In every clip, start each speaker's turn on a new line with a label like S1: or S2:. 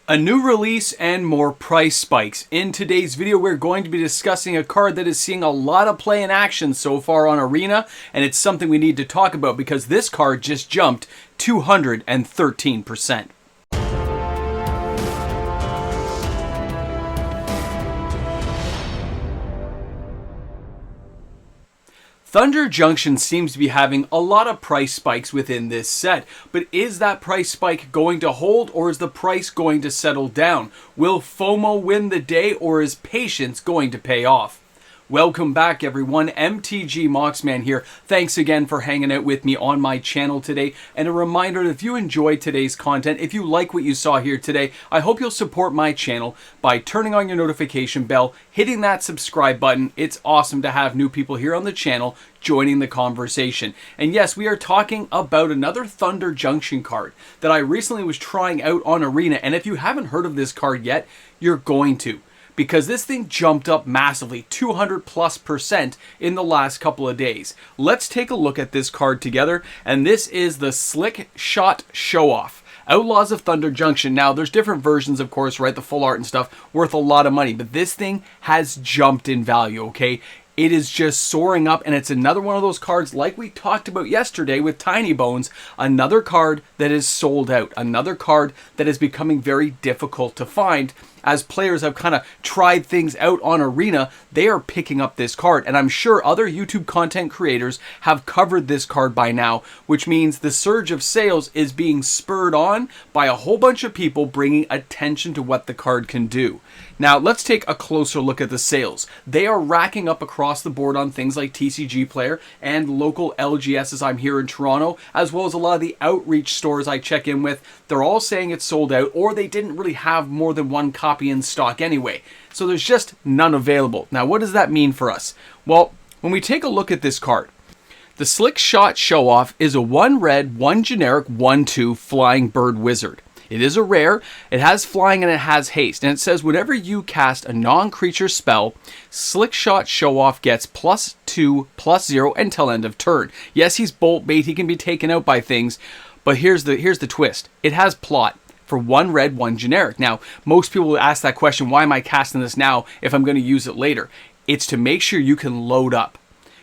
S1: A new release and more price spikes. In today's video, we're going to be discussing a card that is seeing a lot of play in action so far on Arena, and it's something we need to talk about because this card just jumped 213%. Thunder Junction seems to be having a lot of price spikes within this set, but is that price spike going to hold, or is the price going to settle down? Will FOMO win the day, or is patience going to pay off? Welcome back, everyone. MTG Moxman here. Thanks again for hanging out with me on my channel today. And a reminder that if you enjoyed today's content, if you like what you saw here today, I hope you'll support my channel by turning on your notification bell, hitting that subscribe button. It's awesome to have new people here on the channel joining the conversation. And yes, we are talking about another Thunder Junction card that I recently was trying out on Arena. And if you haven't heard of this card yet, you're going to, because this thing jumped up massively, 200+% in the last couple of days. Let's take a look at this card together, and this is the Slick Shot Show-Off. Outlaws of Thunder Junction. Now, there's different versions, of course, right? The full art and stuff, worth a lot of money, but this thing has jumped in value, okay? It is just soaring up, and it's another one of those cards like we talked about yesterday with Tiny Bones, another card that is sold out, another card that is becoming very difficult to find. As players have kind of tried things out on Arena, they are picking up this card, and I'm sure other YouTube content creators have covered this card by now, which means the surge of sales is being spurred on by a whole bunch of people bringing attention to what the card can do. Now, let's take a closer look at the sales. They are racking up across the board on things like TCG Player and local LGSs I'm here in Toronto, as well as a lot of the outreach stores I check in with. They're all saying it's sold out, or they didn't really have more than one copy in stock anyway. So there's just none available. Now, what does that mean for us? Well, when we take a look at this card, the Slick Shot Show-Off is a 1 red, 1 generic, 1/2 flying bird wizard. It is a rare, it has flying, and it has haste. And it says whenever you cast a non-creature spell, Slick Shot Show-Off gets +2/+0 until end of turn. Yes, he's bolt bait, he can be taken out by things, but here's the twist. It has plot for 1 red, 1 generic. Now, most people will ask that question, why am I casting this now if I'm going to use it later? It's to make sure you can load up.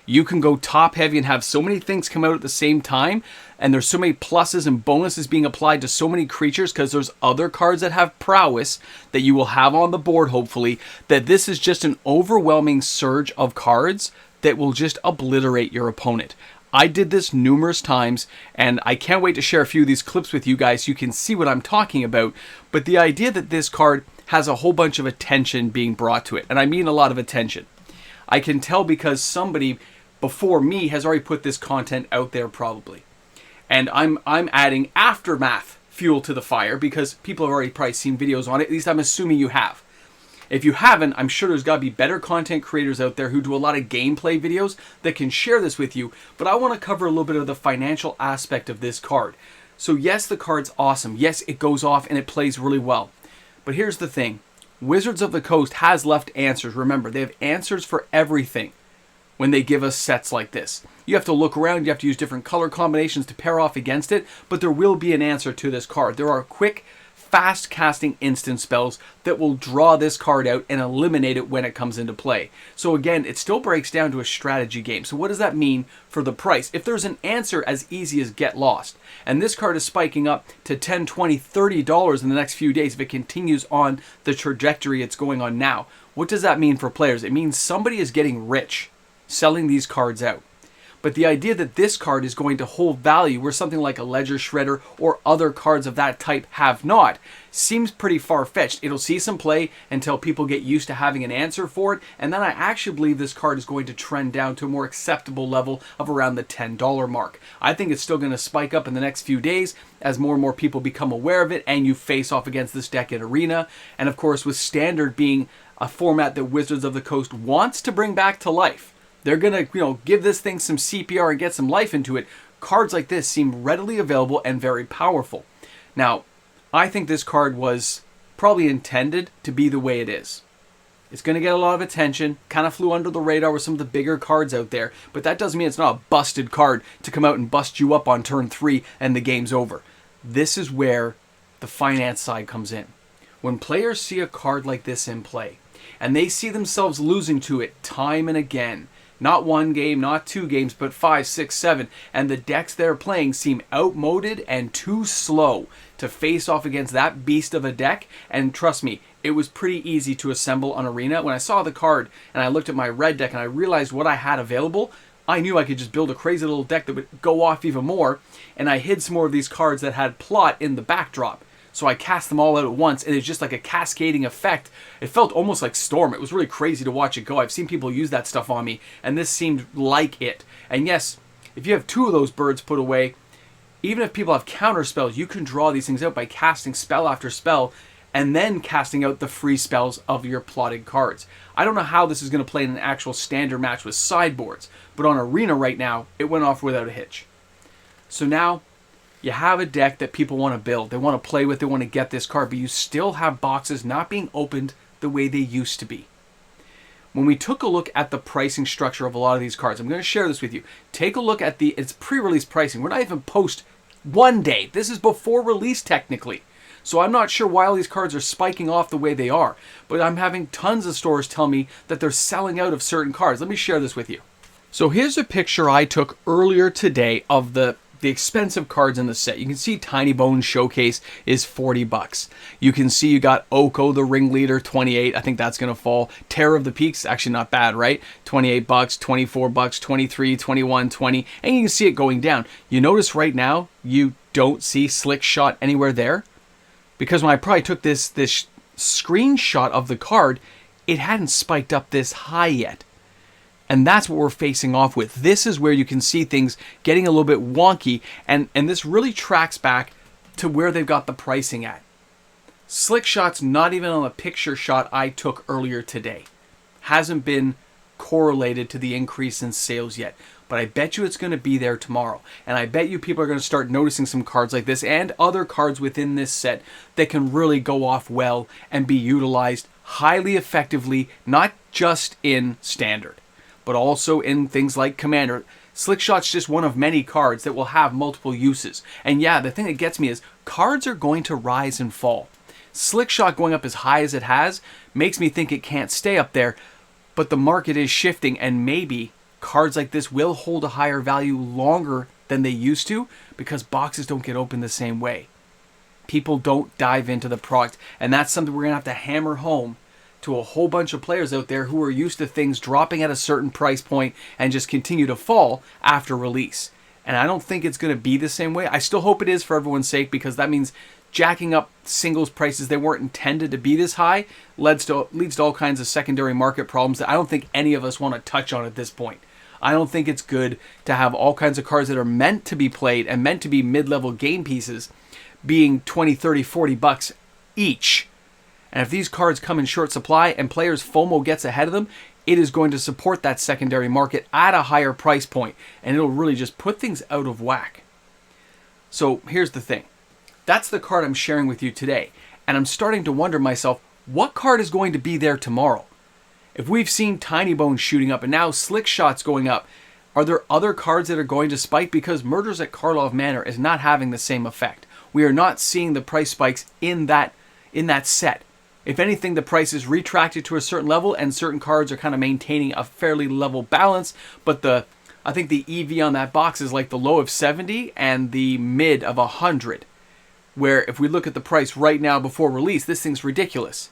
S1: You can go top heavy and have so many things come out at the same time, and there's so many pluses and bonuses being applied to so many creatures because there's other cards that have prowess that you will have on the board, hopefully, that this is just an overwhelming surge of cards that will just obliterate your opponent. I did this numerous times, and I can't wait to share a few of these clips with you guys so you can see what I'm talking about. But the idea that this card has a whole bunch of attention being brought to it, and I mean a lot of attention. I can tell because somebody before me has already put this content out there probably. And I'm adding aftermath fuel to the fire because people have already probably seen videos on it. At least I'm assuming you have. If you haven't, I'm sure there's got to be better content creators out there who do a lot of gameplay videos that can share this with you. But I want to cover a little bit of the financial aspect of this card. So yes, the card's awesome. Yes, it goes off and it plays really well. But here's the thing. Wizards of the Coast has left answers. Remember, they have answers for everything when they give us sets like this. You have to look around, you have to use different color combinations to pair off against it, but there will be an answer to this card. There are quick, fast casting instant spells that will draw this card out and eliminate it when it comes into play. So again, it still breaks down to a strategy game. So what does that mean for the price? If there's an answer as easy as Get Lost, and this card is spiking up to $10, $20, $30 in the next few days if it continues on the trajectory it's going on now, what does that mean for players? It means somebody is getting rich selling these cards out. But the idea that this card is going to hold value where something like a Ledger Shredder or other cards of that type have not seems pretty far-fetched. It'll see some play until people get used to having an answer for it, and then I actually believe this card is going to trend down to a more acceptable level of around the $10 mark. I think it's still going to spike up in the next few days as more and more people become aware of it and you face off against this deck in Arena. And of course, with Standard being a format that Wizards of the Coast wants to bring back to life, they're going to, give this thing some CPR and get some life into it. Cards like this seem readily available and very powerful. Now, I think this card was probably intended to be the way it is. It's going to get a lot of attention, kind of flew under the radar with some of the bigger cards out there, but that doesn't mean it's not a busted card to come out and bust you up on turn 3 and the game's over. This is where the finance side comes in. When players see a card like this in play, and they see themselves losing to it time and again, not one game, not two games, but 5, 6, 7, and the decks they're playing seem outmoded and too slow to face off against that beast of a deck, and trust me, it was pretty easy to assemble on Arena. When I saw the card and I looked at my red deck and I realized what I had available, I knew I could just build a crazy little deck that would go off even more, and I hid some more of these cards that had plot in the backdrop. So I cast them all out at once, and it's just like a cascading effect. It felt almost like Storm. It was really crazy to watch it go. I've seen people use that stuff on me, and this seemed like it. And yes, if you have 2 of those birds put away, even if people have counter spells, you can draw these things out by casting spell after spell, and then casting out the free spells of your plotted cards. I don't know how this is going to play in an actual standard match with sideboards, but on Arena right now, it went off without a hitch. So now, you have a deck that people want to build. They want to play with. They want to get this card. But you still have boxes not being opened the way they used to be. When we took a look at the pricing structure of a lot of these cards, I'm going to share this with you. Take a look at it's pre-release pricing. We're not even post one day. This is before release technically. So I'm not sure why all these cards are spiking off the way they are. But I'm having tons of stores tell me that they're selling out of certain cards. Let me share this with you. So here's a picture I took earlier today of the expensive cards in the set. You can see Tiny Bones Showcase is $40. You can see you got Oko the Ringleader, 28. I think that's going to fall. Terror of the Peaks, actually not bad, right? $28, $24, 23, 21, 20. And you can see it going down. You notice right now, you don't see Slick Shot anywhere there. Because when I probably took this screenshot of the card, it hadn't spiked up this high yet. And that's what we're facing off with. This is where you can see things getting a little bit wonky, and this really tracks back to where they've got the pricing at. Slick Shot's not even on the picture shot I took earlier today. Hasn't been correlated to the increase in sales yet. But I bet you it's going to be there tomorrow. And I bet you people are going to start noticing some cards like this and other cards within this set that can really go off well and be utilized highly effectively, not just in Standard, but also in things like Commander. Slick Shot's just one of many cards that will have multiple uses. And yeah, the thing that gets me is cards are going to rise and fall. Slick Shot going up as high as it has makes me think it can't stay up there, but the market is shifting, and maybe cards like this will hold a higher value longer than they used to because boxes don't get opened the same way. People don't dive into the product, and that's something we're going to have to hammer home to a whole bunch of players out there who are used to things dropping at a certain price point and just continue to fall after release. And I don't think it's going to be the same way. I still hope it is for everyone's sake, because that means jacking up singles prices they weren't intended to be this high leads to all kinds of secondary market problems that I don't think any of us want to touch on at this point. I don't think it's good to have all kinds of cards that are meant to be played and meant to be mid-level game pieces being 20, 30, 40 bucks each. And if these cards come in short supply and players FOMO gets ahead of them, it is going to support that secondary market at a higher price point, and it'll really just put things out of whack. So here's the thing. That's the card I'm sharing with you today, and I'm starting to wonder myself, what card is going to be there tomorrow? If we've seen Tiny Bones shooting up and now Slick Shot's going up, are there other cards that are going to spike? Because Murders at Karlov Manor is not having the same effect. We are not seeing the price spikes in that set. If anything, the price is retracted to a certain level and certain cards are kind of maintaining a fairly level balance. But I think the EV on that box is like the low of 70 and the mid of 100. Where if we look at the price right now before release, this thing's ridiculous.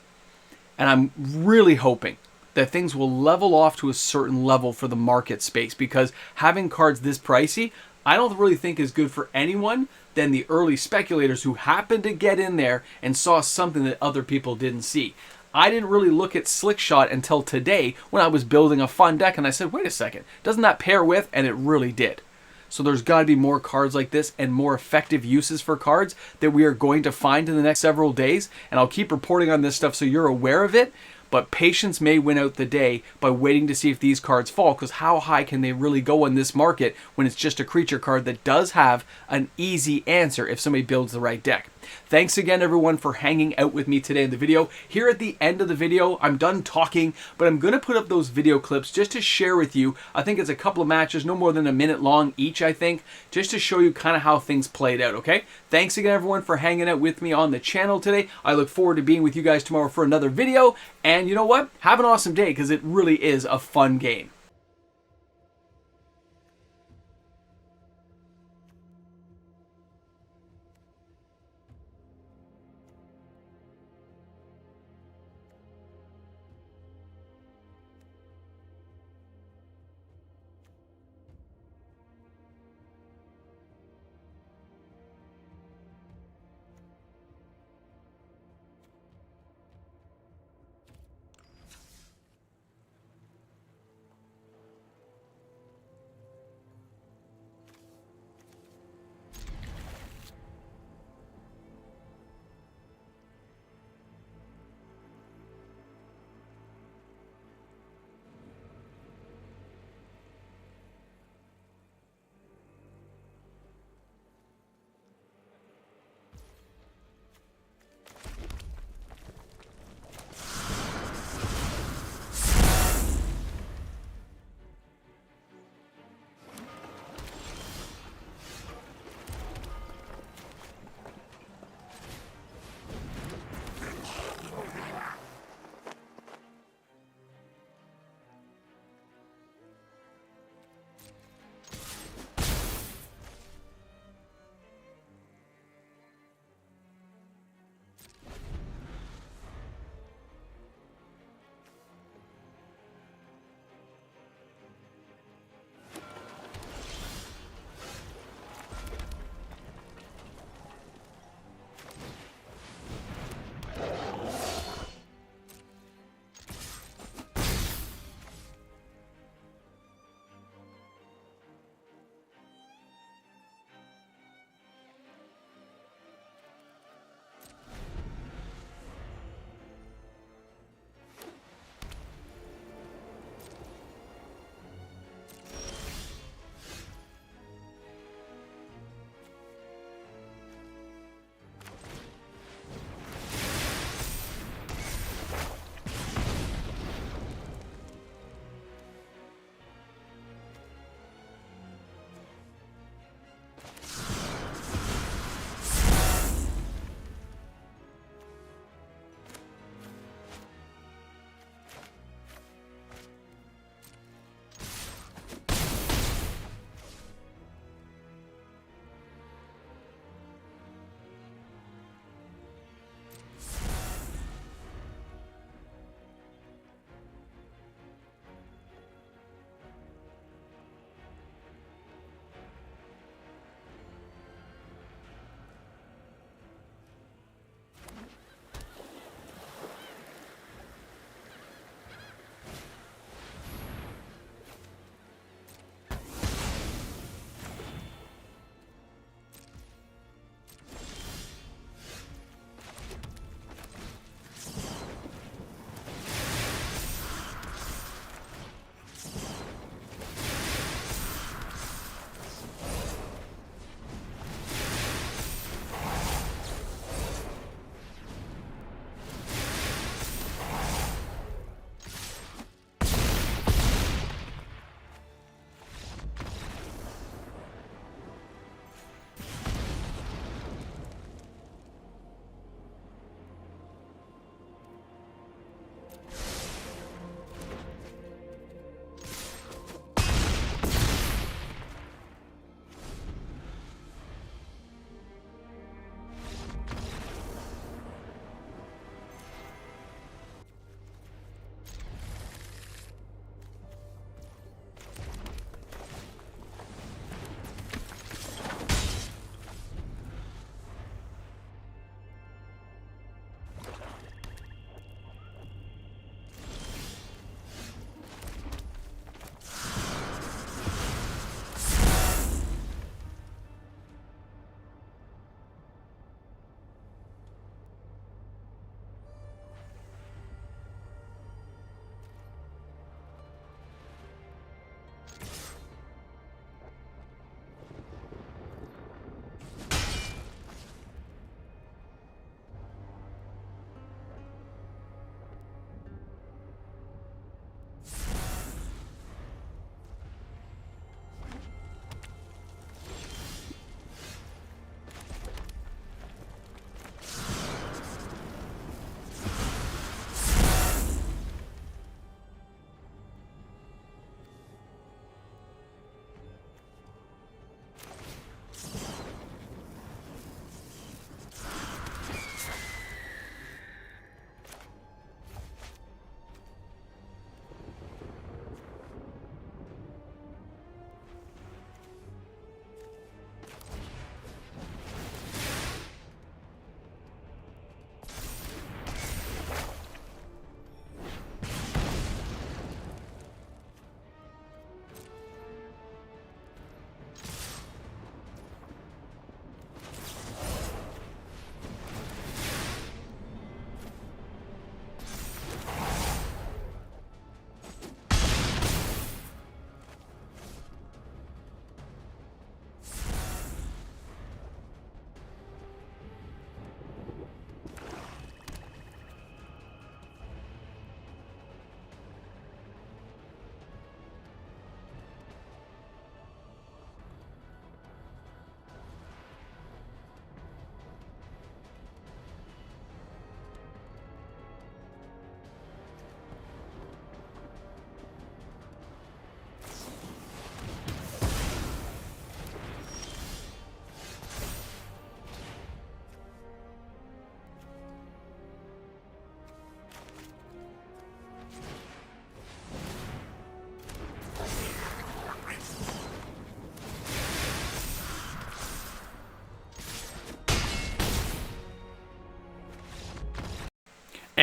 S1: And I'm really hoping that things will level off to a certain level for the market space, because having cards this pricey, I don't really think is good for anyone than the early speculators who happened to get in there and saw something that other people didn't see. I didn't really look at Slick Shot until today when I was building a fun deck, and I said, wait a second, doesn't that pair with? And it really did. So there's got to be more cards like this and more effective uses for cards that we are going to find in the next several days, and I'll keep reporting on this stuff so you're aware of it. But patience may win out the day by waiting to see if these cards fall, because how high can they really go in this market when it's just a creature card that does have an easy answer if somebody builds the right deck? Thanks again, everyone, for hanging out with me today in the video. Here at the end of the video, I'm done talking, but I'm going to put up those video clips just to share with you. I think it's a couple of matches, no more than a minute long each, I think, just to show you kind of how things played out, okay? Thanks again, everyone, for hanging out with me on the channel today. I look forward to being with you guys tomorrow for another video, and you know what? Have an awesome day, because it really is a fun game.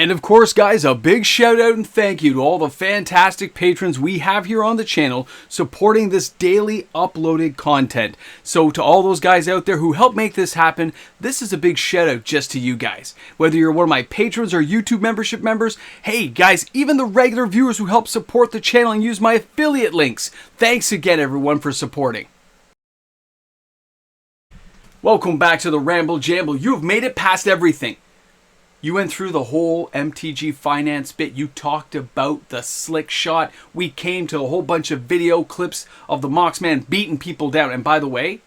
S1: And of course, guys, a big shout out and thank you to all the fantastic patrons we have here on the channel supporting this daily uploaded content. So to all those guys out there who help make this happen, this is a big shout out just to you guys. Whether you're one of my patrons or YouTube membership members, hey guys, even the regular viewers who help support the channel and use my affiliate links, thanks again everyone for supporting. Welcome back to the Ramble Jamble. You have made it past everything. You went through the whole MTG finance bit. You talked about the slick shot. We came to a whole bunch of video clips of the Moxman beating people down. And by the way,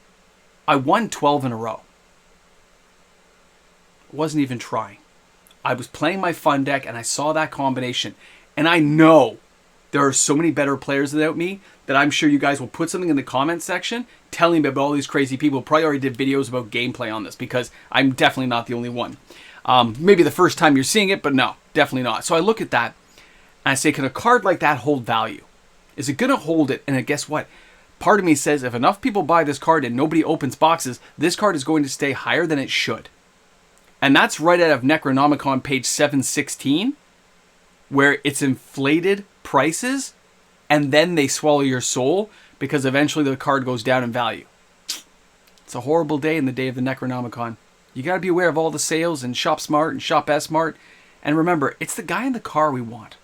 S1: I won 12 in a row. Wasn't even trying. I was playing my fun deck and I saw that combination. And I know there are so many better players than me that I'm sure you guys will put something in the comments section telling me about all these crazy people. Probably already did videos about gameplay on this because I'm definitely not the only one. Maybe the first time you're seeing it, but no, definitely not. So I look at that and I say, can a card like that hold value? Is it going to hold it? And guess what? Part of me says if enough people buy this card and nobody opens boxes, this card is going to stay higher than it should. And that's right out of Necronomicon page 716, where it's inflated prices and then they swallow your soul because eventually the card goes down in value. It's a horrible day in the day of the Necronomicon. You got to be aware of all the sales and Shop Smart and Shop S Smart. And remember, it's the guy in the car we want.